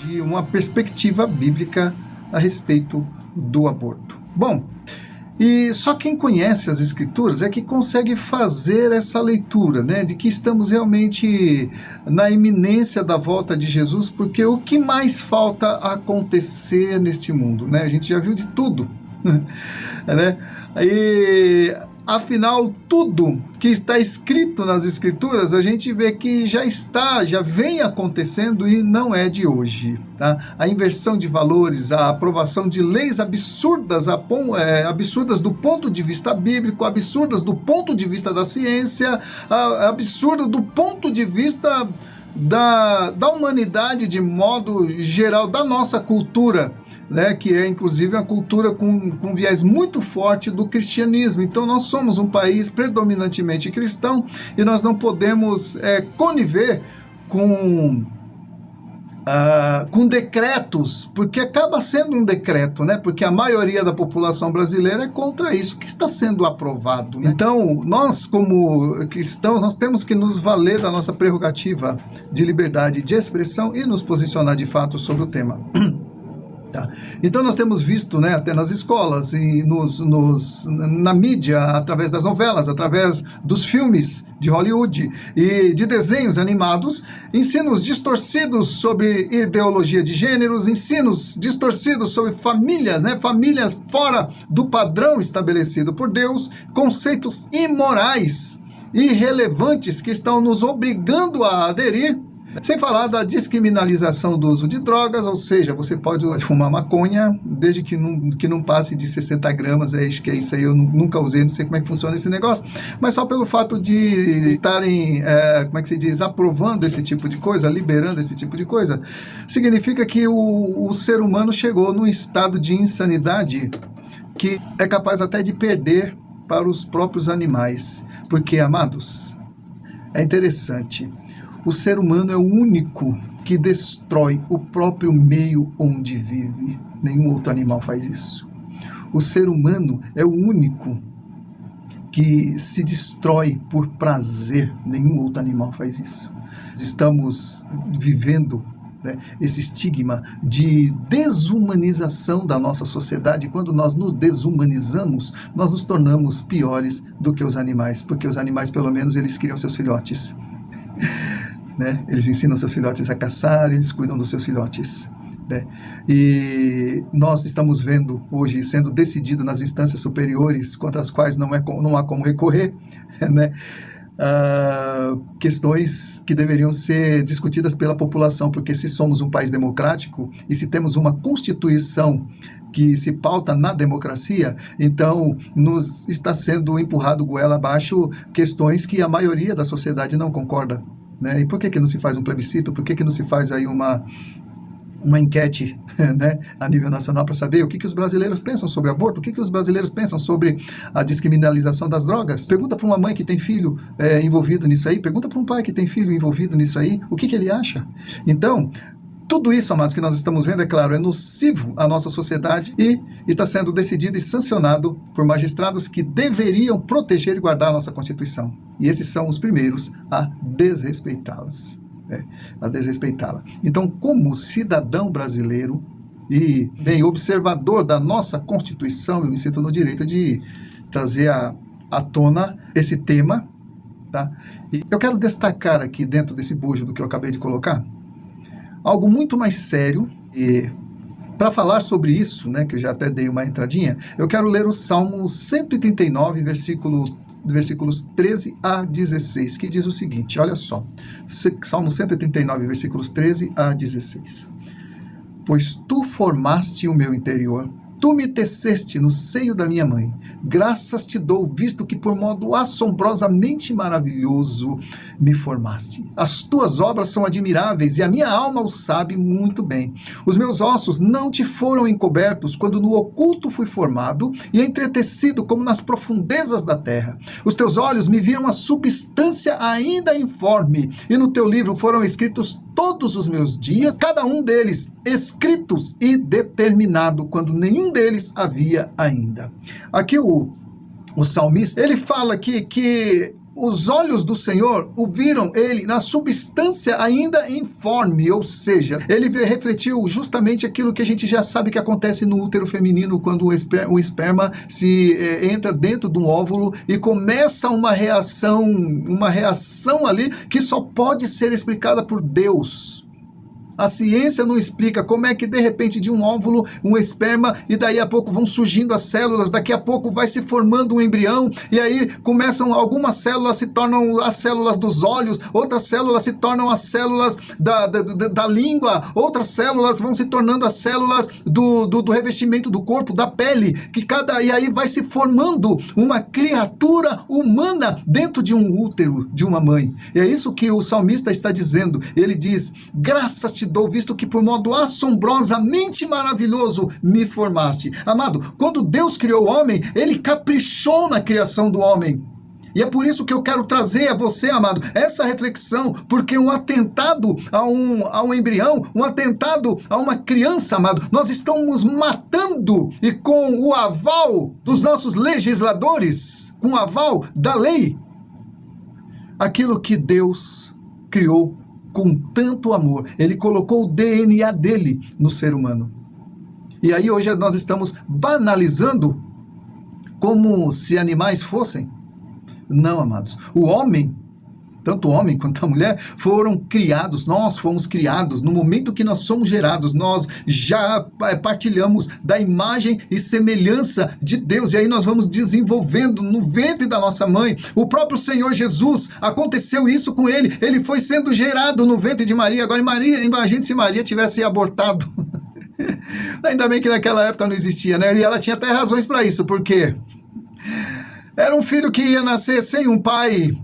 de uma perspectiva bíblica a respeito do aborto. Bom, e só quem conhece as Escrituras é que consegue fazer essa leitura, né, de que estamos realmente na iminência da volta de Jesus, porque o que mais falta acontecer neste mundo, né? A gente já viu de tudo, né? E afinal, tudo que está escrito nas Escrituras, a gente vê que já vem acontecendo e não é de hoje, tá? A inversão de valores, a aprovação de leis absurdas, absurdas do ponto de vista bíblico, absurdas do ponto de vista da ciência, absurdas do ponto de vista da humanidade de modo geral, da nossa cultura, né, que é inclusive a cultura com viés muito forte do cristianismo. Então nós somos um país predominantemente cristão e nós não podemos conniver com decretos, porque acaba sendo um decreto, né? Porque a maioria da população brasileira é contra isso que está sendo aprovado, né? Então, nós como cristãos, nós temos que nos valer da nossa prerrogativa de liberdade de expressão e nos posicionar de fato sobre o tema. Tá. Então nós temos visto, né, até nas escolas e na mídia, através das novelas, através dos filmes de Hollywood e de desenhos animados, ensinos distorcidos sobre ideologia de gêneros, ensinos distorcidos sobre famílias, né, famílias fora do padrão estabelecido por Deus, conceitos imorais e irrelevantes que estão nos obrigando a aderir. Sem falar da descriminalização do uso de drogas, ou seja, você pode fumar maconha desde que não passe de 60 gramas, acho que é isso aí, eu nunca usei, não sei como é que funciona esse negócio, mas só pelo fato de estarem, como é que se diz, aprovando esse tipo de coisa, liberando esse tipo de coisa, significa que o ser humano chegou num estado de insanidade que é capaz até de perder para os próprios animais, porque, amados, é interessante. O ser humano é o único que destrói o próprio meio onde vive. Nenhum outro animal faz isso. O ser humano é o único que se destrói por prazer. Nenhum outro animal faz isso. Estamos vivendo, né, esse estigma de desumanização da nossa sociedade. Quando nós nos desumanizamos, nós nos tornamos piores do que os animais, porque os animais, pelo menos, eles criam seus filhotes. Né? Eles ensinam seus filhotes a caçar, eles cuidam dos seus filhotes, né? E nós estamos vendo hoje sendo decidido nas instâncias superiores, contra as quais não há como recorrer, né? Questões que deveriam ser discutidas pela população, porque se somos um país democrático e se temos uma Constituição que se pauta na democracia, então nos está sendo empurrado goela abaixo questões que a maioria da sociedade não concorda, né? E por que não se faz um plebiscito? Por que não se faz aí uma enquete, né, a nível nacional para saber o que os brasileiros pensam sobre aborto, o que os brasileiros pensam sobre a descriminalização das drogas? Pergunta para uma mãe que tem filho envolvido nisso aí, pergunta para um pai que tem filho envolvido nisso aí, o que ele acha? Então, tudo isso, amados, que nós estamos vendo, é claro, é nocivo à nossa sociedade e está sendo decidido e sancionado por magistrados que deveriam proteger e guardar a nossa Constituição. E esses são os primeiros a desrespeitá-las, né? A desrespeitá-la. Então, como cidadão brasileiro e bem observador da nossa Constituição, eu me sinto no direito de trazer à tona esse tema, tá? E eu quero destacar aqui, dentro desse bojo do que eu acabei de colocar, algo muito mais sério. E para falar sobre isso, né, que eu já até dei uma entradinha, eu quero ler o Salmo 139, versículos 13 a 16, que diz o seguinte, olha só, Salmo 139, versículos 13 a 16. Pois tu formaste o meu interior, tu me teceste no seio da minha mãe. Graças te dou, visto que por modo assombrosamente maravilhoso me formaste. As tuas obras são admiráveis e a minha alma o sabe muito bem. Os meus ossos não te foram encobertos quando no oculto fui formado e entretecido como nas profundezas da terra. Os teus olhos me viram a substância ainda informe e no teu livro foram escritos todos os meus dias, cada um deles escritos e determinado quando nenhum deles havia ainda. Aqui o salmista, ele fala que os olhos do Senhor o viram ele na substância ainda informe, ou seja, ele refletiu justamente aquilo que a gente já sabe que acontece no útero feminino quando o esperma se entra dentro de um óvulo e começa uma reação ali que só pode ser explicada por Deus. A ciência não explica como é que de repente de um óvulo, um esperma, e daí a pouco vão surgindo as células, daqui a pouco vai se formando um embrião, e aí começam, algumas células se tornam as células dos olhos, outras células se tornam as células da língua, outras células vão se tornando as células do revestimento do corpo, da pele, e aí vai se formando uma criatura humana dentro de um útero de uma mãe. E é isso que o salmista está dizendo. Ele diz: graças te dou, visto que por modo assombrosamente maravilhoso me formaste. Amado, quando Deus criou o homem, ele caprichou na criação do homem. E é por isso que eu quero trazer a você, amado, essa reflexão, porque um atentado a um embrião, um atentado a uma criança, amado, nós estamos matando, e com o aval dos nossos legisladores, com o aval da lei, aquilo que Deus criou com tanto amor. Ele colocou o DNA dele no ser humano. E aí hoje nós estamos banalizando como se animais fossem. Não, amados. O homem, tanto o homem quanto a mulher, foram criados, nós fomos criados, no momento que nós somos gerados, nós já partilhamos da imagem e semelhança de Deus, e aí nós vamos desenvolvendo no ventre da nossa mãe. O próprio Senhor Jesus, aconteceu isso com ele, ele foi sendo gerado no ventre de Maria. Agora imagine se Maria tivesse abortado. Ainda bem que naquela época não existia, né? E ela tinha até razões para isso, porque era um filho que ia nascer sem um pai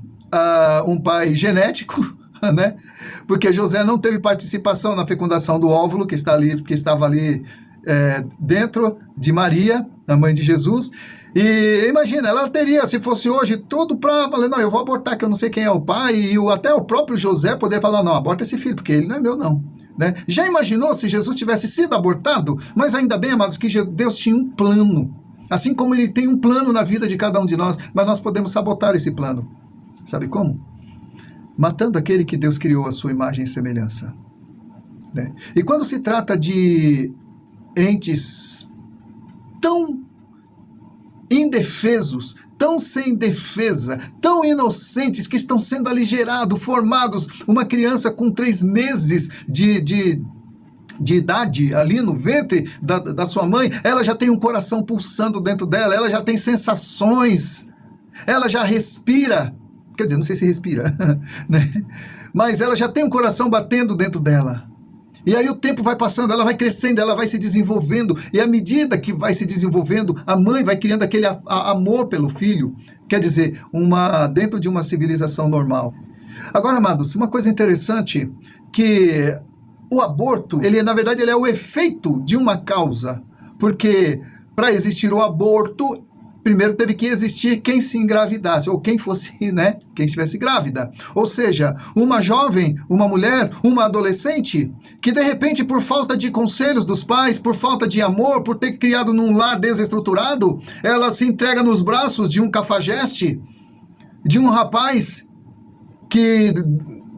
genético, né? Porque José não teve participação na fecundação do óvulo que estava ali dentro de Maria, a mãe de Jesus. E imagina, ela teria, se fosse hoje, tudo para falar: não, eu vou abortar, que eu não sei quem é o pai, e até o próprio José poderia falar: não, aborta esse filho, porque ele não é meu, não. Né? Já imaginou se Jesus tivesse sido abortado? Mas ainda bem, amados, que Deus tinha um plano. Assim como ele tem um plano na vida de cada um de nós, mas nós podemos sabotar esse plano. Sabe como? Matando aquele que Deus criou à sua imagem e semelhança. Né? E quando se trata de entes tão indefesos, tão sem defesa, tão inocentes, que estão sendo ali gerados, formados, uma criança com 3 meses de idade ali no ventre da sua mãe, ela já tem um coração pulsando dentro dela, ela já tem sensações, ela já respira, quer dizer, não sei se respira, né? Mas ela já tem um coração batendo dentro dela. E aí o tempo vai passando, ela vai crescendo, ela vai se desenvolvendo, e à medida que vai se desenvolvendo, a mãe vai criando aquele amor pelo filho, quer dizer, dentro de uma civilização normal. Agora, amados, uma coisa interessante, que o aborto, na verdade, ele é o efeito de uma causa, porque para existir o aborto, primeiro teve que existir quem se engravidasse, ou quem fosse, né, quem estivesse grávida. Ou seja, uma jovem, uma mulher, uma adolescente, que de repente, por falta de conselhos dos pais, por falta de amor, por ter criado num lar desestruturado, ela se entrega nos braços de um cafajeste, de um rapaz que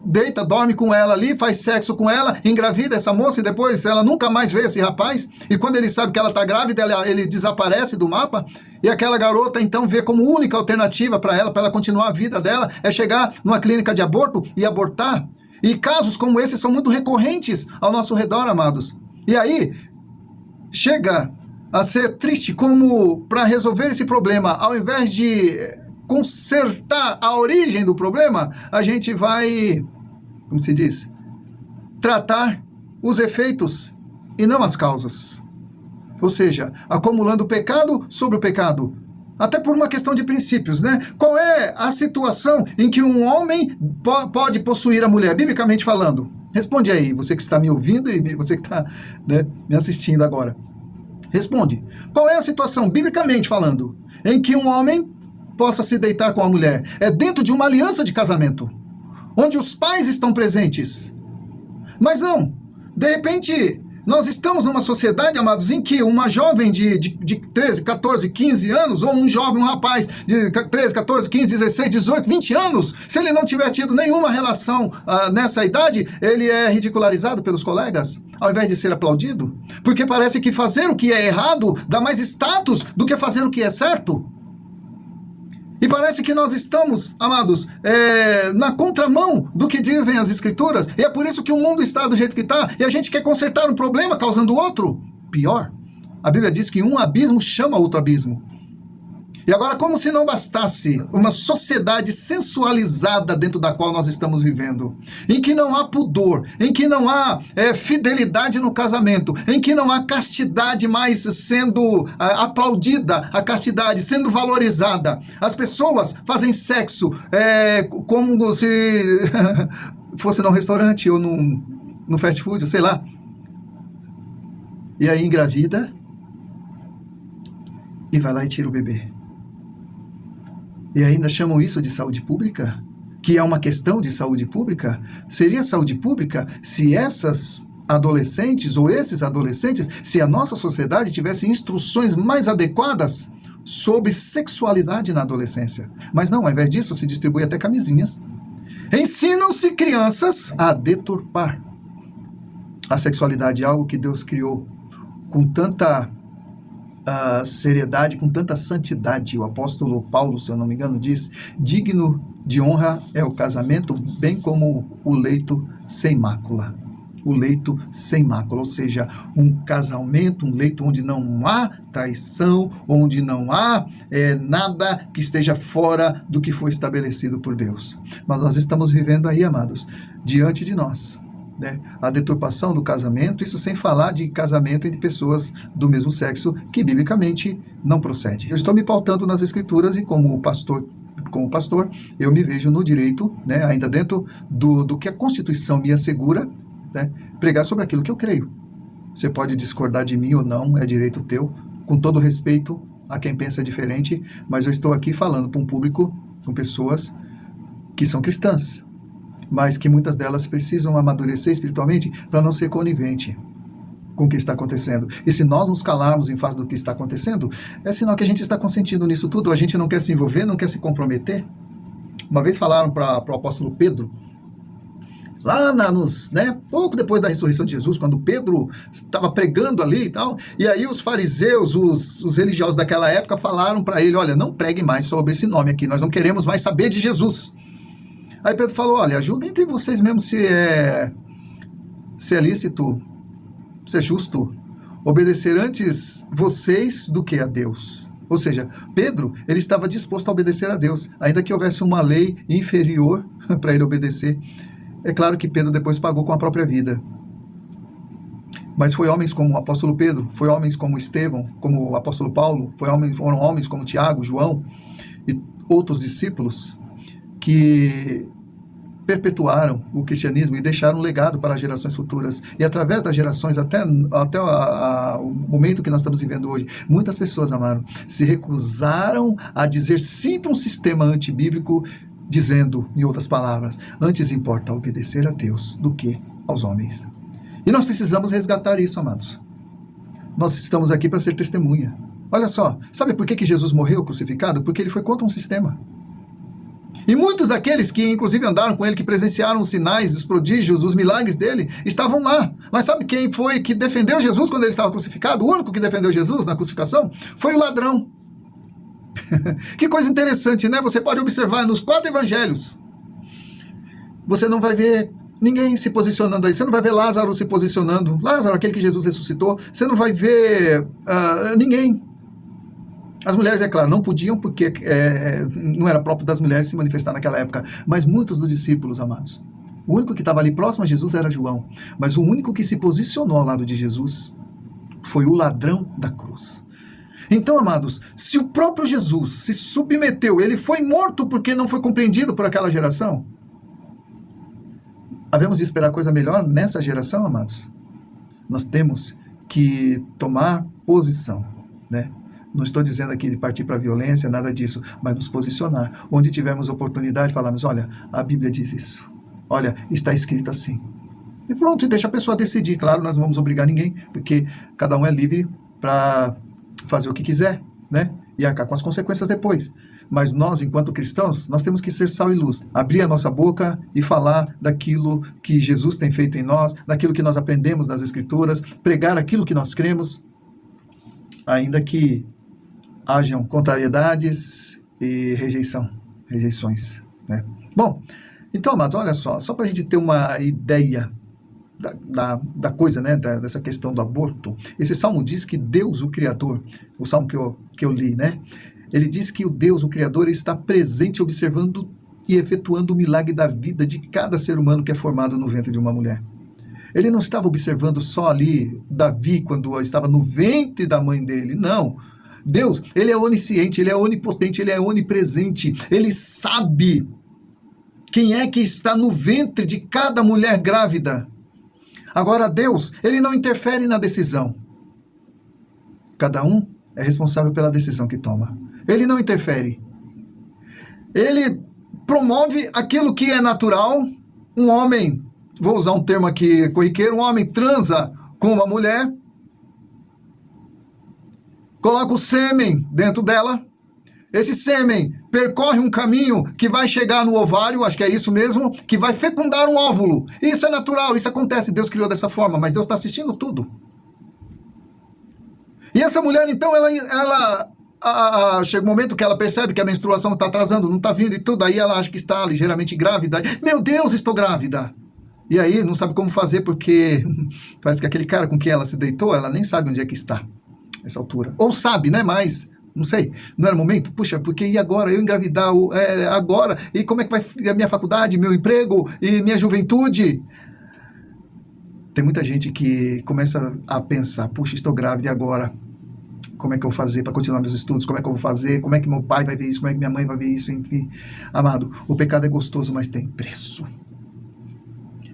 deita, dorme com ela ali, faz sexo com ela, engravida essa moça, e depois ela nunca mais vê esse rapaz, e quando ele sabe que ela está grávida, ele desaparece do mapa, e aquela garota então vê como única alternativa para ela continuar a vida dela, é chegar numa clínica de aborto e abortar. E casos como esse são muito recorrentes ao nosso redor, amados. E aí, chega a ser triste como, para resolver esse problema, ao invés de consertar a origem do problema, a gente vai, como se diz, tratar os efeitos e não as causas. Ou seja, acumulando pecado sobre o pecado. Até por uma questão de princípios, né? Qual é a situação em que um homem pode possuir a mulher, biblicamente falando? Responde aí, você que está me ouvindo e você que está, né, me assistindo agora. Responde. Qual é a situação, biblicamente falando, em que um homem possa se deitar com a mulher? É dentro de uma aliança de casamento, onde os pais estão presentes. Mas não, de repente, Nós estamos numa sociedade, amados, em que uma jovem de 13, 14, 15 anos, ou um jovem, um rapaz de 13, 14, 15, 16, 18, 20 anos, se ele não tiver tido nenhuma relação nessa idade, ele é ridicularizado pelos colegas, ao invés de ser aplaudido. Porque parece que fazer o que é errado dá mais status do que fazer o que é certo. E parece que nós estamos, amados, na contramão do que dizem as Escrituras. E é por isso que o mundo está do jeito que está. E a gente quer consertar um problema causando outro. Pior, a Bíblia diz que um abismo chama outro abismo. E agora, como se não bastasse uma sociedade sensualizada dentro da qual nós estamos vivendo, em que não há pudor, em que não há fidelidade no casamento, em que não há castidade mais sendo aplaudida, a castidade sendo valorizada. As pessoas fazem sexo como se fosse num restaurante ou no fast food, sei lá. E aí engravida e vai lá e tira o bebê. E ainda chamam isso de saúde pública? Que é uma questão de saúde pública? Seria saúde pública se essas adolescentes ou esses adolescentes, se a nossa sociedade tivesse instruções mais adequadas sobre sexualidade na adolescência? Mas não, ao invés disso, se distribui até camisinhas. Ensinam-se crianças a deturpar a sexualidade, algo que Deus criou com tanta seriedade, com tanta santidade. O apóstolo Paulo, se eu não me engano, diz: digno de honra é o casamento, bem como o leito sem mácula. O leito sem mácula, ou seja, um casamento, um leito onde não há traição, onde não há nada que esteja fora do que foi estabelecido por Deus. Mas nós estamos vivendo aí, amados, diante de nós, a deturpação do casamento, isso sem falar de casamento entre pessoas do mesmo sexo, que biblicamente não procede. Eu estou me pautando nas Escrituras e como pastor, eu me vejo no direito, ainda dentro do que a Constituição me assegura, pregar sobre aquilo que eu creio. Você pode discordar de mim ou não, é direito teu, com todo respeito a quem pensa diferente, mas eu estou aqui falando para um público, com pessoas que são cristãs, mas que muitas delas precisam amadurecer espiritualmente para não ser conivente com o que está acontecendo. E se nós nos calarmos em face do que está acontecendo, é sinal que a gente está consentindo nisso tudo, a gente não quer se envolver, não quer se comprometer. Uma vez falaram para o apóstolo Pedro, lá pouco depois da ressurreição de Jesus, quando Pedro estava pregando ali e tal, e aí os fariseus, os religiosos daquela época falaram para ele: olha, não pregue mais sobre esse nome aqui, nós não queremos mais saber de Jesus. Aí Pedro falou: olha, julguem entre vocês mesmo se é lícito, se é justo obedecer antes vocês do que a Deus. Ou seja, Pedro, ele estava disposto a obedecer a Deus, ainda que houvesse uma lei inferior para ele obedecer. É claro que Pedro depois pagou com a própria vida. Mas foi homens como o apóstolo Pedro, foi homens como Estevão, como o apóstolo Paulo, foram homens como Tiago, João e outros discípulos que perpetuaram o cristianismo e deixaram um legado para as gerações futuras. E através das gerações, até o momento que nós estamos vivendo hoje, muitas pessoas, amaram, se recusaram a dizer sim para um sistema antibíblico, dizendo, em outras palavras, antes importa obedecer a Deus do que aos homens. E nós precisamos resgatar isso, amados. Nós estamos aqui para ser testemunha. Olha só, sabe por que Jesus morreu crucificado? Porque ele foi contra um sistema. E muitos daqueles que inclusive andaram com ele, que presenciaram os sinais, os prodígios, os milagres dele, estavam lá. Mas sabe quem foi que defendeu Jesus quando ele estava crucificado? O único que defendeu Jesus na crucificação foi o ladrão. Que coisa interessante, né? Você pode observar nos 4 evangelhos. Você não vai ver ninguém se posicionando aí. Você não vai ver Lázaro se posicionando. Lázaro, aquele que Jesus ressuscitou. Você não vai ver ninguém. As mulheres, é claro, não podiam porque não era próprio das mulheres se manifestar naquela época. Mas muitos dos discípulos, amados. O único que estava ali próximo a Jesus era João. Mas o único que se posicionou ao lado de Jesus foi o ladrão da cruz. Então, amados, se o próprio Jesus se submeteu, ele foi morto porque não foi compreendido por aquela geração, havemos de esperar coisa melhor nessa geração, amados? Nós temos que tomar posição, Não estou dizendo aqui de partir para a violência, nada disso, mas nos posicionar. Onde tivermos oportunidade, falarmos: olha, a Bíblia diz isso. Olha, está escrito assim. E pronto, e deixa a pessoa decidir. Claro, nós não vamos obrigar ninguém, porque cada um é livre para fazer o que quiser, né? E arcar com as consequências depois. Mas nós, enquanto cristãos, nós temos que ser sal e luz. Abrir a nossa boca e falar daquilo que Jesus tem feito em nós, daquilo que nós aprendemos nas Escrituras, pregar aquilo que nós cremos, ainda que hajam contrariedades e rejeições, né? Bom, então, amados, olha só para a gente ter uma ideia da coisa, né, dessa questão do aborto. Esse salmo diz que Deus, o Criador, o salmo que eu li, né, ele diz que o Deus, o Criador, está presente observando e efetuando o milagre da vida de cada ser humano que é formado no ventre de uma mulher. Ele não estava observando só ali Davi quando estava no ventre da mãe dele, não. Deus, ele é onisciente, ele é onipotente, ele é onipresente, ele sabe quem é que está no ventre de cada mulher grávida. Agora, Deus, ele não interfere na decisão. Cada um é responsável pela decisão que toma. Ele não interfere. Ele promove aquilo que é natural. Um homem, vou usar um termo aqui corriqueiro, um homem transa com uma mulher, coloca o sêmen dentro dela. Esse sêmen percorre um caminho que vai chegar no ovário, acho que é isso mesmo, que vai fecundar um óvulo. Isso é natural, isso acontece, Deus criou dessa forma, mas Deus está assistindo tudo. E essa mulher, então, chega um momento que ela percebe que a menstruação está atrasando, não está vindo e tudo, aí ela acha que está ligeiramente grávida. Meu Deus, estou grávida! E aí não sabe como fazer, porque parece que aquele cara com quem ela se deitou, ela nem sabe onde é que está, nessa altura. Ou sabe, né, mas... não sei, não era o momento? Puxa, porque e agora? Eu engravidar agora? E como é que vai a minha faculdade, meu emprego e minha juventude? Tem muita gente que começa a pensar, puxa, estou grávida e agora? Como é que eu vou fazer para continuar meus estudos? Como é que eu vou fazer? Como é que meu pai vai ver isso? Como é que minha mãe vai ver isso? Enfim, amado, o pecado é gostoso, mas tem preço.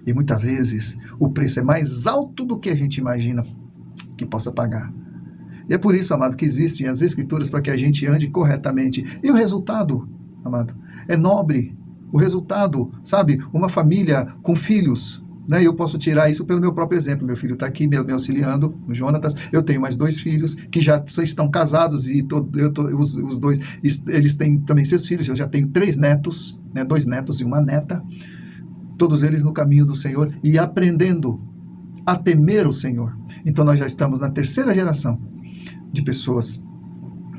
E muitas vezes o preço é mais alto do que a gente imagina que possa pagar. E é por isso, amado, que existem as Escrituras para que a gente ande corretamente. E o resultado, amado, é nobre. O resultado, sabe, uma família com filhos, né? Eu posso tirar isso pelo meu próprio exemplo. Meu filho está aqui me auxiliando, o Jonatas. Eu tenho mais 2 filhos que já estão casados e os dois, eles têm também 6 filhos. Eu já tenho 3 netos, né? 2 netos e uma neta. Todos eles no caminho do Senhor e aprendendo a temer o Senhor. Então nós já estamos na 3ª geração de pessoas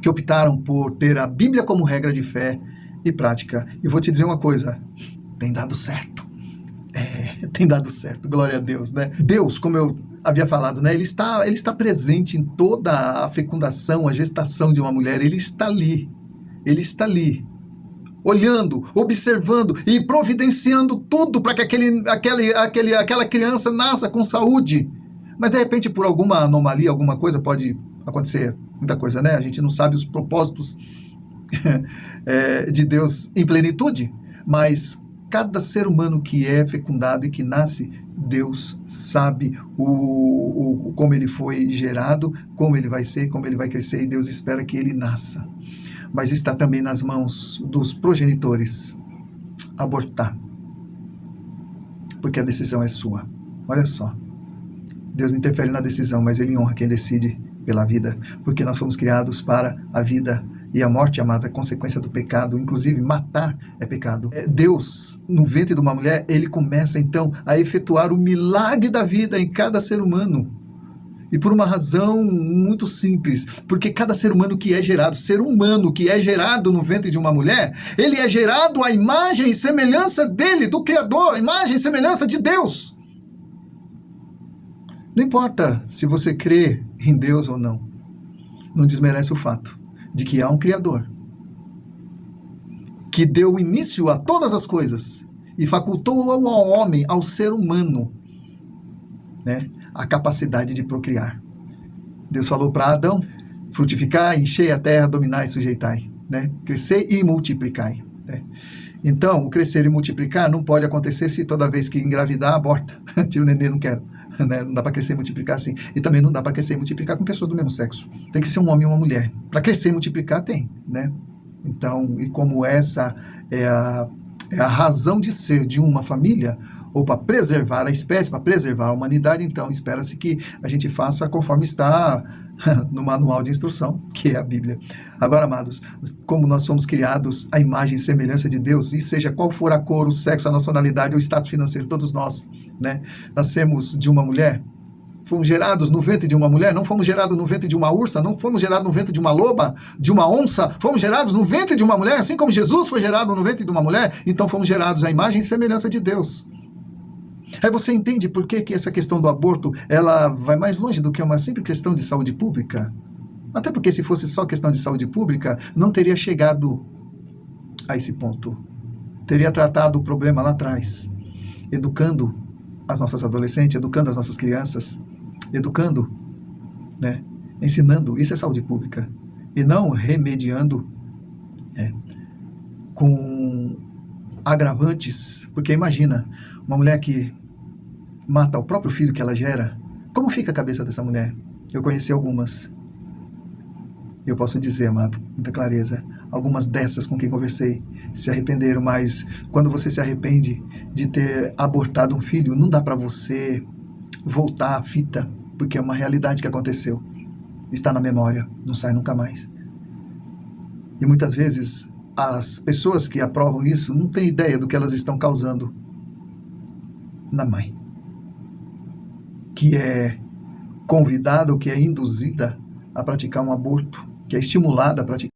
que optaram por ter a Bíblia como regra de fé e prática. E vou te dizer uma coisa, tem dado certo. Tem dado certo, glória a Deus, né? Deus, como eu havia falado, né? Ele está presente em toda a fecundação, a gestação de uma mulher. Ele está ali, olhando, observando e providenciando tudo para que aquela criança nasça com saúde. Mas de repente, por alguma anomalia, alguma coisa, pode acontecer muita coisa, né? A gente não sabe os propósitos de Deus em plenitude, mas cada ser humano que é fecundado e que nasce, Deus sabe como ele foi gerado, como ele vai ser, como ele vai crescer, e Deus espera que ele nasça. Mas está também nas mãos dos progenitores abortar, porque a decisão é sua. Olha só, Deus não interfere na decisão, mas ele honra quem decide pela vida, porque nós fomos criados para a vida e a morte, amada, é consequência do pecado. Inclusive matar é pecado. Deus, no ventre de uma mulher, ele começa então a efetuar o milagre da vida em cada ser humano. E por uma razão muito simples, porque cada ser humano que é gerado no ventre de uma mulher, ele é gerado à imagem e semelhança dele, do Criador, à imagem e semelhança de Deus. Não importa se você crê em Deus ou não, não desmerece o fato de que há um Criador que deu início a todas as coisas e facultou ao homem, ao ser humano, né, a capacidade de procriar. Deus falou para Adão: frutificai, enchei a terra, dominai e sujeitai, né? Crescer e multiplicai, né? Então, o crescer e multiplicar não pode acontecer se toda vez que engravidar, aborta. Tira o neném, não quero. Né? Não dá para crescer e multiplicar assim. E também não dá para crescer e multiplicar com pessoas do mesmo sexo. Tem que ser um homem e uma mulher. Para crescer e multiplicar, tem, né? Então, e como essa é a razão de ser de uma família, ou para preservar a espécie, para preservar a humanidade, então espera-se que a gente faça conforme está no manual de instrução, que é a Bíblia. Agora, amados, como nós somos criados à imagem e semelhança de Deus, e seja qual for a cor, o sexo, a nacionalidade, o status financeiro, todos nós, né, nascemos de uma mulher, fomos gerados no ventre de uma mulher, não fomos gerados no ventre de uma ursa, não fomos gerados no ventre de uma loba, de uma onça, fomos gerados no ventre de uma mulher, assim como Jesus foi gerado no ventre de uma mulher, então fomos gerados à imagem e semelhança de Deus. Aí você entende por que essa questão do aborto, ela vai mais longe do que uma simples questão de saúde pública? Até porque se fosse só questão de saúde pública, não teria chegado a esse ponto. Teria tratado o problema lá atrás, educando as nossas adolescentes, educando as nossas crianças, educando, né, ensinando. Isso é saúde pública. E não remediando com agravantes. Porque imagina, uma mulher que mata o próprio filho que ela gera, como fica a cabeça dessa mulher? Eu conheci algumas. Eu posso dizer, amado, com muita clareza, algumas dessas com quem conversei se arrependeram, mas quando você se arrepende de ter abortado um filho, não dá para você voltar à fita, porque é uma realidade que aconteceu. Está na memória, não sai nunca mais. E muitas vezes as pessoas que aprovam isso não têm ideia do que elas estão causando na mãe, que é convidada ou que é induzida a praticar um aborto, que é estimulada a praticar.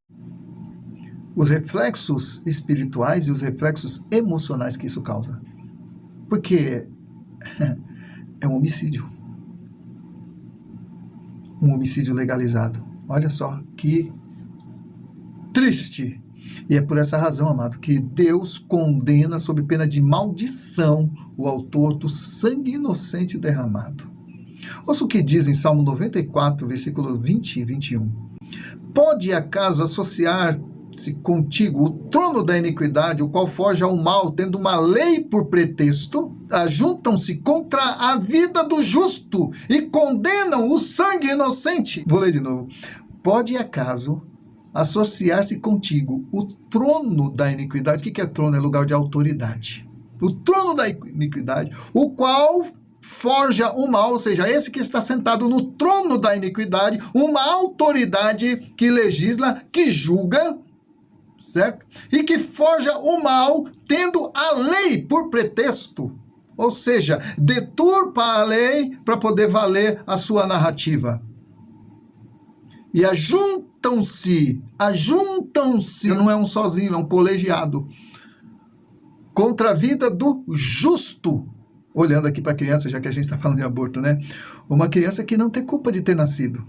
Os reflexos espirituais e os reflexos emocionais que isso causa. Porque é um homicídio. Um homicídio legalizado. Olha só que triste. E é por essa razão, amado, que Deus condena sob pena de maldição o autor do sangue inocente derramado. Ouça o que diz em Salmo 94, versículo 20 e 21. Pode acaso associar-se contigo o trono da iniquidade, o qual forja o mal, tendo uma lei por pretexto? Ajuntam-se contra a vida do justo e condenam o sangue inocente. Vou ler de novo. Pode acaso associar-se contigo o trono da iniquidade? O que é trono? É lugar de autoridade. O trono da iniquidade, o qual forja o mal, ou seja, esse que está sentado no trono da iniquidade, uma autoridade que legisla, que julga, certo? E que forja o mal, tendo a lei por pretexto, ou seja, deturpa a lei para poder valer a sua narrativa. E ajuntam-se, não é um sozinho, é um colegiado, contra a vida do justo. Olhando aqui para a criança, já que a gente está falando de aborto, né? Uma criança que não tem culpa de ter nascido,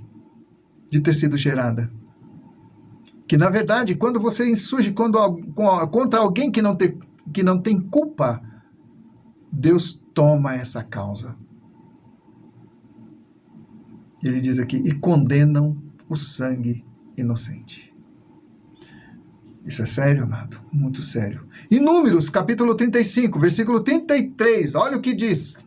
de ter sido gerada. Que, na verdade, quando você insurge contra alguém que não tem culpa, Deus toma essa causa. Ele diz aqui, e condenam o sangue inocente. Isso é sério, amado? Muito sério. Em Números, capítulo 35, versículo 33, olha o que diz.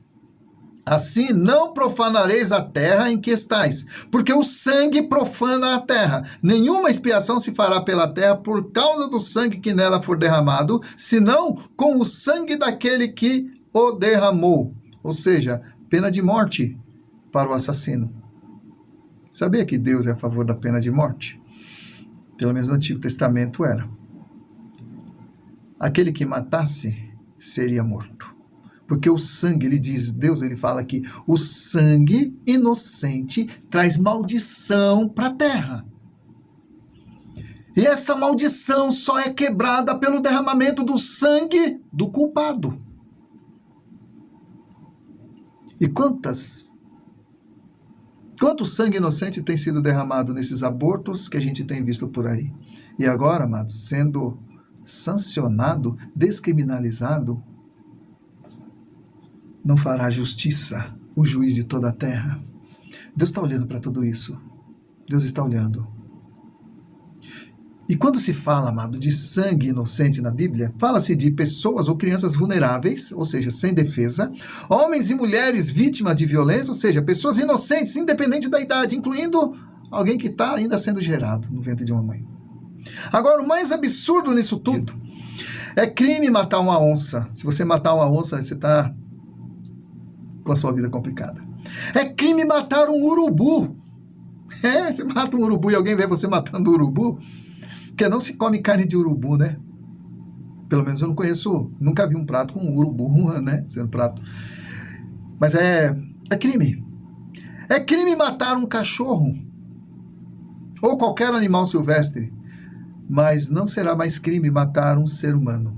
Assim não profanareis a terra em que estais, porque o sangue profana a terra. Nenhuma expiação se fará pela terra por causa do sangue que nela for derramado, senão com o sangue daquele que o derramou. Ou seja, pena de morte para o assassino. Sabia que Deus é a favor da pena de morte? Pelo menos no Antigo Testamento era. Aquele que matasse seria morto. Porque o sangue, ele diz, Deus ele fala que o sangue inocente traz maldição para a terra. E essa maldição só é quebrada pelo derramamento do sangue do culpado. E quanto sangue inocente tem sido derramado nesses abortos que a gente tem visto por aí? E agora, amados, sendo sancionado, descriminalizado, não fará justiça o juiz de toda a terra? Deus está olhando para tudo isso. Deus está olhando. E quando se fala, amado, de sangue inocente na Bíblia, fala-se de pessoas ou crianças vulneráveis, ou seja, sem defesa, homens e mulheres vítimas de violência, ou seja, pessoas inocentes, independente da idade, incluindo alguém que está ainda sendo gerado no ventre de uma mãe. Agora, o mais absurdo nisso tudo é crime matar uma onça. Se você matar uma onça, você está com a sua vida complicada. É crime matar um urubu. Você mata um urubu e alguém vê você matando um urubu, porque não se come carne de urubu, né? Pelo menos eu não conheço, nunca vi um prato com um urubu, né? Sendo prato. Mas é crime. É crime matar um cachorro ou qualquer animal silvestre, mas não será mais crime matar um ser humano.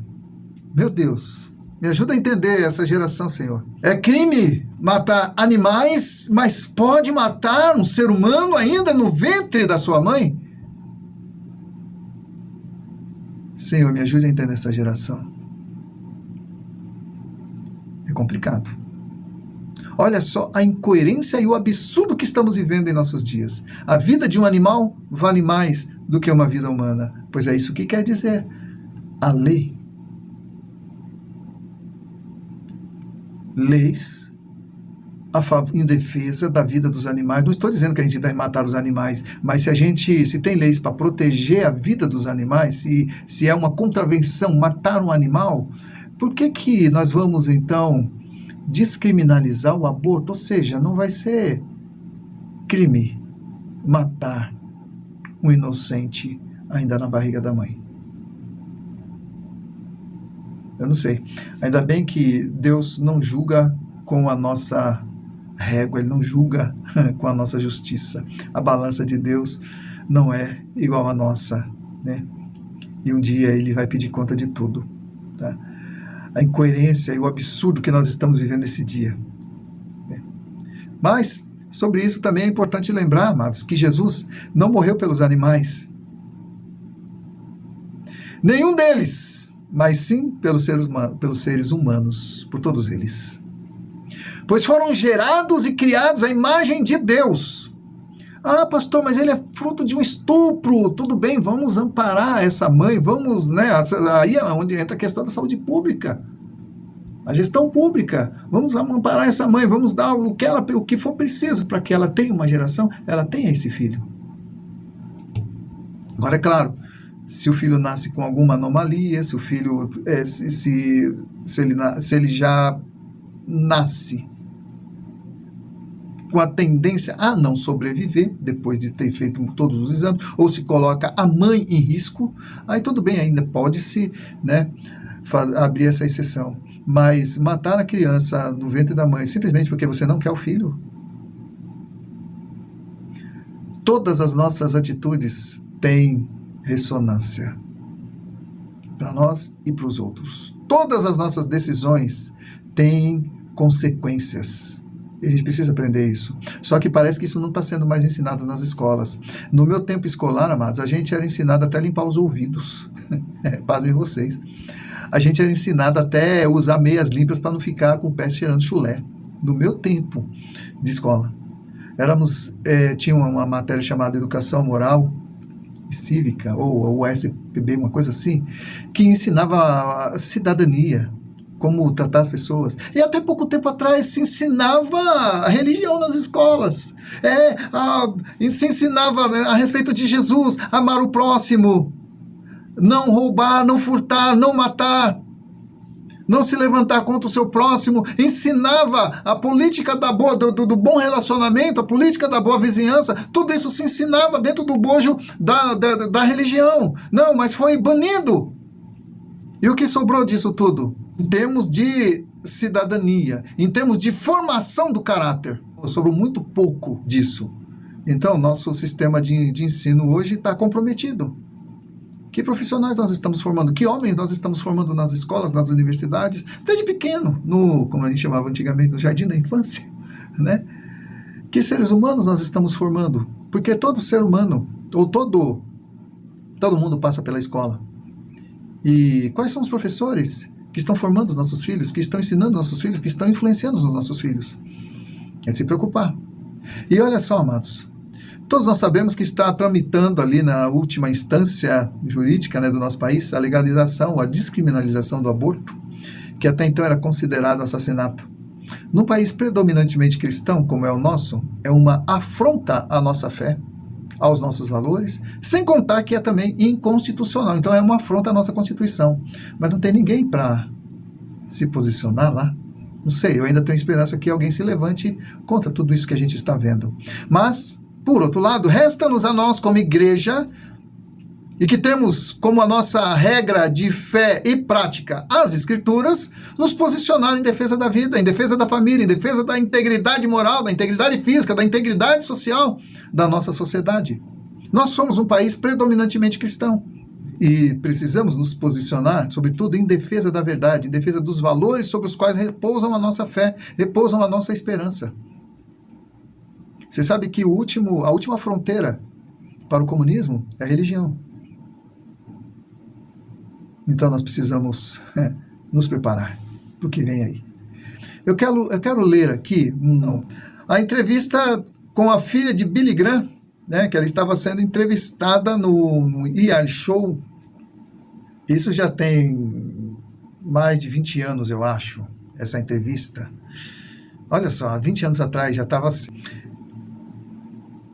Meu Deus, me ajuda a entender essa geração, Senhor. É crime matar animais, mas pode matar um ser humano ainda no ventre da sua mãe? Senhor, me ajude a entender essa geração. É complicado. Olha só a incoerência e o absurdo que estamos vivendo em nossos dias. A vida de um animal vale mais do que uma vida humana. Pois é isso que quer dizer a lei. Leis em defesa da vida dos animais. Não estou dizendo que a gente deve matar os animais, mas se tem leis para proteger a vida dos animais, se é uma contravenção matar um animal, por que nós vamos então descriminalizar o aborto? Ou seja, não vai ser crime matar um inocente ainda na barriga da mãe. Eu não sei. Ainda bem que Deus não julga com a nossa régua, Ele não julga com a nossa justiça. A balança de Deus não é igual à nossa, né? E um dia Ele vai pedir conta de tudo, tá? A incoerência e o absurdo que nós estamos vivendo esse dia, né? Mas, sobre isso também é importante lembrar, amados, que Jesus não morreu pelos animais. Nenhum deles, mas sim pelos seres humanos, por todos eles. Pois foram gerados e criados à imagem de Deus. Ah, pastor, mas ele é fruto de um estupro. Tudo bem, vamos amparar essa mãe, vamos, né? Aí é onde entra a questão da saúde pública, a gestão pública. Vamos amparar essa mãe, vamos dar o que for preciso para que ela tenha uma geração, ela tenha esse filho. Agora, é claro, se o filho nasce com alguma anomalia, se o filho, se ele já nasce com a tendência a não sobreviver, depois de ter feito todos os exames, ou se coloca a mãe em risco, aí tudo bem, ainda pode-se, né, abrir essa exceção. Mas matar a criança no ventre da mãe, simplesmente porque você não quer o filho? Todas as nossas atitudes têm ressonância para nós e para os outros. Todas as nossas decisões têm consequências. E a gente precisa aprender isso. Só que parece que isso não está sendo mais ensinado nas escolas. No meu tempo escolar, amados, a gente era ensinado até a limpar os ouvidos. Pasmem vocês. A gente era ensinado até usar meias limpas para não ficar com o pé cheirando chulé. No meu tempo de escola. Tinha uma matéria chamada Educação Moral e Cívica, ou SPB, uma coisa assim, que ensinava a cidadania, como tratar as pessoas. E até pouco tempo atrás se ensinava a religião nas escolas. Se ensinava, né, a respeito de Jesus, amar o próximo, não roubar, não furtar, não matar, não se levantar contra o seu próximo. Ensinava a política do bom relacionamento, a política da boa vizinhança. Tudo isso se ensinava dentro do bojo da religião. Não, mas foi banido. E o que sobrou disso tudo? Em termos de cidadania, em termos de formação do caráter, sobrou muito pouco disso. Então, nosso sistema de ensino hoje está comprometido. Que profissionais nós estamos formando? Que homens nós estamos formando nas escolas, nas universidades? Desde pequeno, como a gente chamava antigamente, no jardim da infância, né? Que seres humanos nós estamos formando? Porque todo ser humano, ou todo mundo passa pela escola. E quais são os professores que estão formando os nossos filhos, que estão ensinando os nossos filhos, que estão influenciando os nossos filhos? É de se preocupar. E olha só, amados, todos nós sabemos que está tramitando ali na última instância jurídica, né, do nosso país, a legalização, a descriminalização do aborto, que até então era considerado assassinato. Num país predominantemente cristão, como é o nosso, é uma afronta à nossa fé, aos nossos valores, sem contar que é também inconstitucional. Então é uma afronta à nossa Constituição. Mas não tem ninguém para se posicionar lá. Não sei, eu ainda tenho esperança que alguém se levante contra tudo isso que a gente está vendo. Mas, por outro lado, resta-nos a nós como igreja, e que temos como a nossa regra de fé e prática as Escrituras, nos posicionar em defesa da vida, em defesa da família, em defesa da integridade moral, da integridade física, da integridade social da nossa sociedade. Nós somos um país predominantemente cristão e precisamos nos posicionar, sobretudo, em defesa da verdade, em defesa dos valores sobre os quais repousam a nossa fé, repousam a nossa esperança. Você sabe que a última fronteira para o comunismo é a religião. Então nós precisamos nos preparar para o que vem aí. Eu quero ler aqui a entrevista com a filha de Billy Graham, né, que ela estava sendo entrevistada no ER Show. Isso já tem mais de 20 anos, eu acho, essa entrevista. Olha só, há 20 anos atrás já estava assim.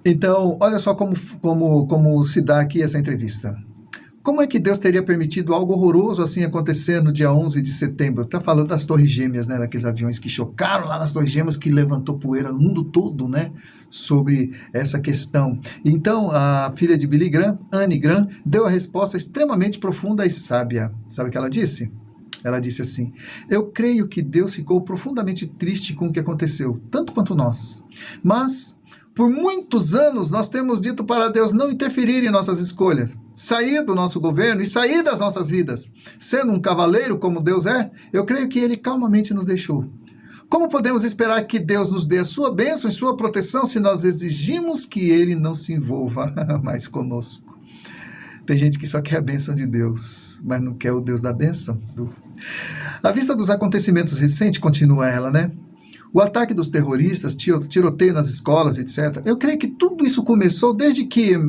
Então, olha só como se dá aqui essa entrevista. Como é que Deus teria permitido algo horroroso assim acontecer no dia 11 de setembro? Está falando das Torres Gêmeas, né? Daqueles aviões que chocaram lá nas Torres Gêmeas, que levantou poeira no mundo todo, né? Sobre essa questão. Então, a filha de Billy Graham, Anne Graham, deu a resposta extremamente profunda e sábia. Sabe o que ela disse? Ela disse assim: eu creio que Deus ficou profundamente triste com o que aconteceu, tanto quanto nós. Mas, por muitos anos, nós temos dito para Deus não interferir em nossas escolhas, sair do nosso governo e sair das nossas vidas. Sendo um cavaleiro como Deus é, eu creio que Ele calmamente nos deixou. Como podemos esperar que Deus nos dê a sua bênção e sua proteção se nós exigimos que Ele não se envolva mais conosco? Tem gente que só quer a bênção de Deus, mas não quer o Deus da bênção. À vista dos acontecimentos recentes, continua ela, né? O ataque dos terroristas, tiroteio nas escolas, etc. Eu creio que tudo isso começou desde que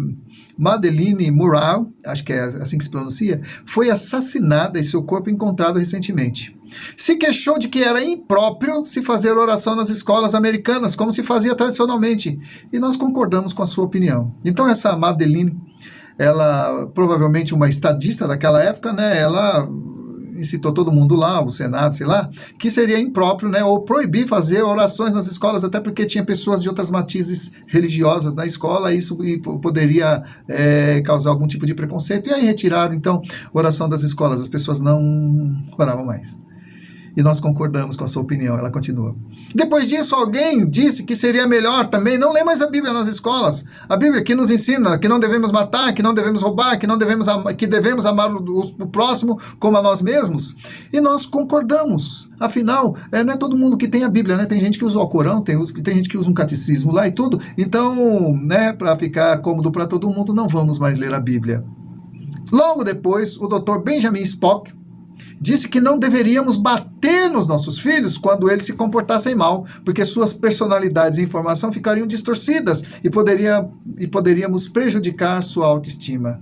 Madeleine Murrah, acho que é assim que se pronuncia, foi assassinada e seu corpo encontrado recentemente. Se queixou de que era impróprio se fazer oração nas escolas americanas, como se fazia tradicionalmente. E nós concordamos com a sua opinião. Então essa Madeleine, ela provavelmente uma estadista daquela época, né? Ela incitou todo mundo lá, o Senado, sei lá, que seria impróprio, né, ou proibir fazer orações nas escolas, até porque tinha pessoas de outras matizes religiosas na escola, e isso poderia causar algum tipo de preconceito, e aí retiraram, então, a oração das escolas, as pessoas não oravam mais. E nós concordamos com a sua opinião, ela continua. Depois disso, alguém disse que seria melhor também não ler mais a Bíblia nas escolas. A Bíblia que nos ensina que não devemos matar, que não devemos roubar, que devemos amar o próximo como a nós mesmos. E nós concordamos. Afinal, não é todo mundo que tem a Bíblia, né? Tem gente que usa o Alcorão, tem gente que usa um catecismo lá e tudo. Então, né, para ficar cômodo para todo mundo, não vamos mais ler a Bíblia. Logo depois, o Dr. Benjamin Spock disse que não deveríamos bater nos nossos filhos quando eles se comportassem mal, porque suas personalidades e informação ficariam distorcidas e poderíamos prejudicar sua autoestima.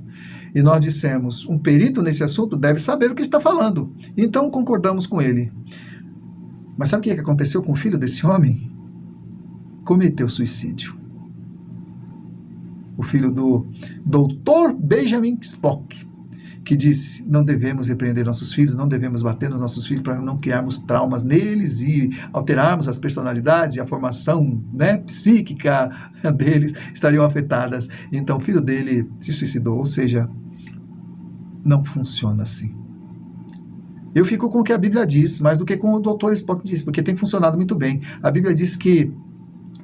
E nós dissemos, um perito nesse assunto deve saber o que está falando. Então concordamos com ele. Mas sabe o que aconteceu com o filho desse homem? Cometeu suicídio. O filho do Dr. Benjamin Spock, que disse, não devemos repreender nossos filhos, não devemos bater nos nossos filhos para não criarmos traumas neles e alterarmos as personalidades e a formação, né, psíquica deles estariam afetadas. Então o filho dele se suicidou, ou seja, não funciona assim. Eu fico com o que a Bíblia diz, mais do que com o Dr. Spock diz, porque tem funcionado muito bem. A Bíblia diz que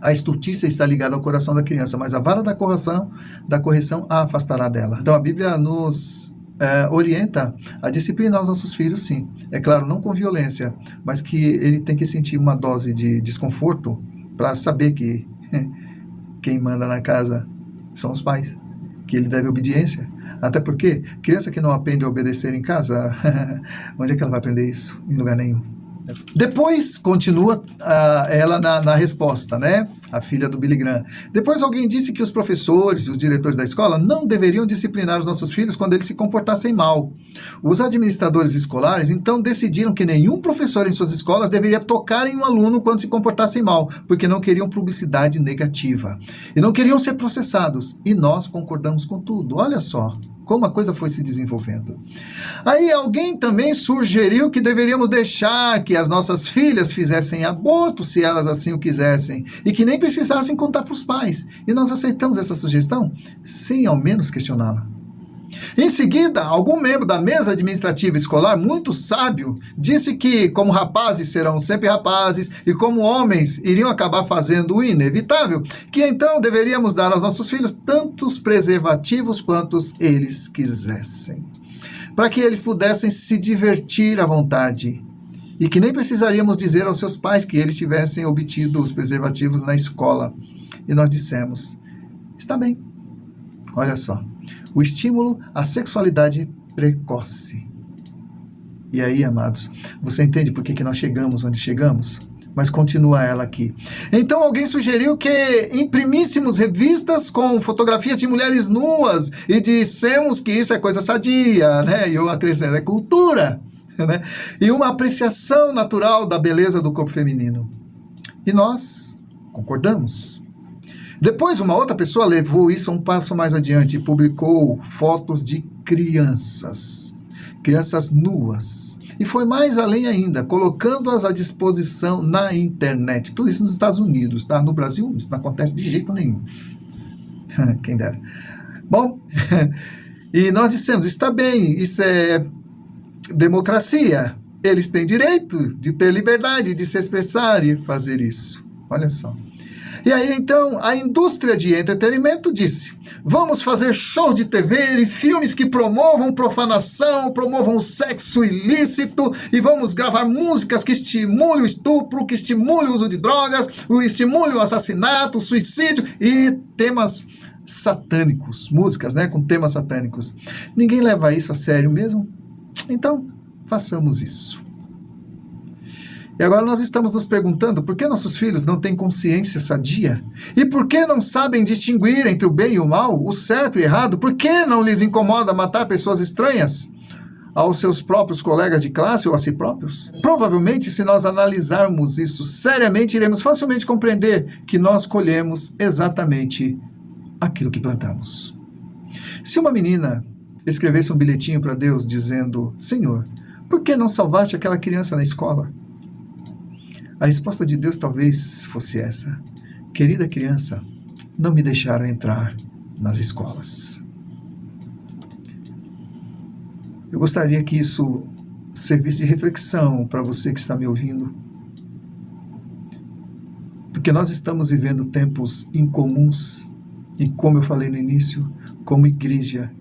a estultícia está ligada ao coração da criança, mas a vara da correção a afastará dela. Então a Bíblia nos orienta a disciplinar os nossos filhos, sim. É claro, não com violência, mas que ele tem que sentir uma dose de desconforto para saber que quem manda na casa são os pais, que ele deve obediência. Até porque criança que não aprende a obedecer em casa, onde é que ela vai aprender isso? Em lugar nenhum. Depois, continua ela na resposta, né? A filha do Billy Graham. Depois alguém disse que os professores e os diretores da escola não deveriam disciplinar os nossos filhos quando eles se comportassem mal. Os administradores escolares, então, decidiram que nenhum professor em suas escolas deveria tocar em um aluno quando se comportassem mal, porque não queriam publicidade negativa. E não queriam ser processados. E nós concordamos com tudo. Olha só. como a coisa foi se desenvolvendo. Aí alguém também sugeriu que deveríamos deixar que as nossas filhas fizessem aborto, se elas assim o quisessem, e que nem precisassem contar para os pais. E nós aceitamos essa sugestão, sem ao menos questioná-la. Em seguida, algum membro da mesa administrativa escolar, muito sábio, disse que, como rapazes serão sempre rapazes e como homens iriam acabar fazendo o inevitável, que então deveríamos dar aos nossos filhos tantos preservativos quantos eles quisessem, para que eles pudessem se divertir à vontade e que nem precisaríamos dizer aos seus pais que eles tivessem obtido os preservativos na escola. E nós dissemos, está bem, olha só. O estímulo à sexualidade precoce. E aí, amados, você entende por que nós chegamos onde chegamos? Mas continua ela aqui. Então alguém sugeriu que imprimíssemos revistas com fotografias de mulheres nuas e dissemos que isso é coisa sadia, né? E eu acrescento, é cultura, né? E uma apreciação natural da beleza do corpo feminino. E nós concordamos. Depois, uma outra pessoa levou isso a um passo mais adiante e publicou fotos de crianças nuas. E foi mais além ainda, colocando-as à disposição na internet. Tudo isso nos Estados Unidos, tá? No Brasil, isso não acontece de jeito nenhum. Quem dera. Bom, e nós dissemos, está bem, isso é democracia. Eles têm direito de ter liberdade de se expressar e fazer isso. Olha só. E aí, então, a indústria de entretenimento disse, vamos fazer shows de TV e filmes que promovam profanação, promovam o sexo ilícito, e vamos gravar músicas que estimulem o estupro, que estimulem o uso de drogas, estimulem o assassinato, o suicídio e temas satânicos, músicas, né, com temas satânicos. Ninguém leva isso a sério mesmo? Então, façamos isso. E agora nós estamos nos perguntando por que nossos filhos não têm consciência sadia? E por que não sabem distinguir entre o bem e o mal, o certo e o errado? Por que não lhes incomoda matar pessoas estranhas aos seus próprios colegas de classe ou a si próprios? Provavelmente, se nós analisarmos isso seriamente, iremos facilmente compreender que nós colhemos exatamente aquilo que plantamos. Se uma menina escrevesse um bilhetinho para Deus dizendo, Senhor, por que não salvaste aquela criança na escola? A resposta de Deus talvez fosse essa. Querida criança, não me deixaram entrar nas escolas. Eu gostaria que isso servisse de reflexão para você que está me ouvindo. Porque nós estamos vivendo tempos incomuns e, como eu falei no início, como igreja,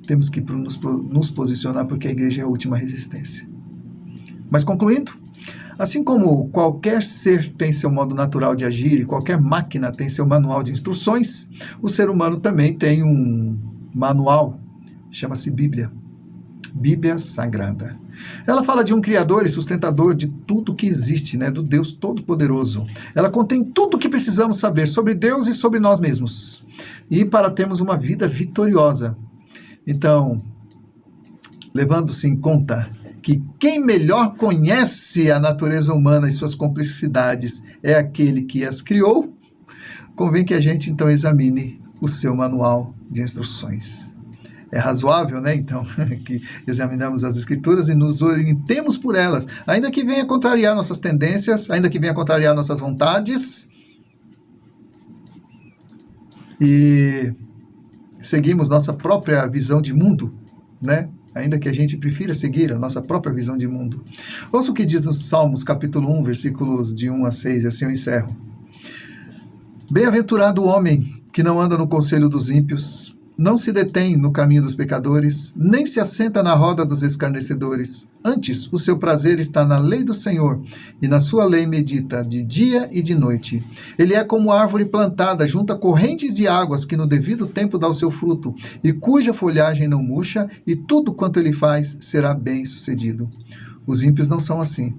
temos que nos posicionar porque a igreja é a última resistência. Mas concluindo, assim como qualquer ser tem seu modo natural de agir e qualquer máquina tem seu manual de instruções, o ser humano também tem um manual, chama-se Bíblia. Bíblia Sagrada. Ela fala de um criador e sustentador de tudo que existe, né, do Deus Todo-Poderoso. Ela contém tudo o que precisamos saber sobre Deus e sobre nós mesmos. E para termos uma vida vitoriosa. Então, levando-se em conta que quem melhor conhece a natureza humana e suas complexidades é aquele que as criou, convém que a gente então examine o seu manual de instruções. É razoável, né, então, que examinamos as Escrituras e nos orientemos por elas, ainda que venha contrariar nossas tendências, ainda que venha contrariar nossas vontades, e seguimos nossa própria visão de mundo, né? Ainda que a gente prefira seguir a nossa própria visão de mundo. Ouça o que diz nos Salmos, capítulo 1, versículos de 1 a 6, e assim eu encerro. Bem-aventurado o homem que não anda no conselho dos ímpios, não se detém no caminho dos pecadores, nem se assenta na roda dos escarnecedores. Antes, o seu prazer está na lei do Senhor, e na sua lei medita de dia e de noite. Ele é como árvore plantada junto a correntes de águas, que no devido tempo dá o seu fruto, e cuja folhagem não murcha, e tudo quanto ele faz será bem sucedido. Os ímpios não são assim.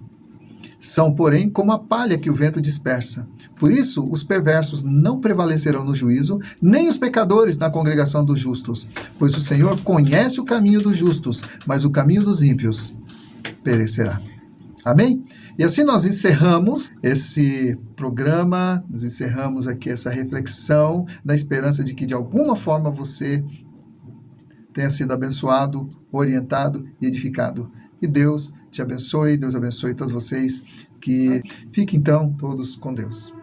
São, porém, como a palha que o vento dispersa. Por isso, os perversos não prevalecerão no juízo, nem os pecadores na congregação dos justos. Pois o Senhor conhece o caminho dos justos, mas o caminho dos ímpios perecerá. Amém? E assim nós encerramos esse programa, nós encerramos aqui essa reflexão, na esperança de que de alguma forma você tenha sido abençoado, orientado e edificado. E Deus te abençoe, Deus abençoe todos vocês, que fiquem então todos com Deus.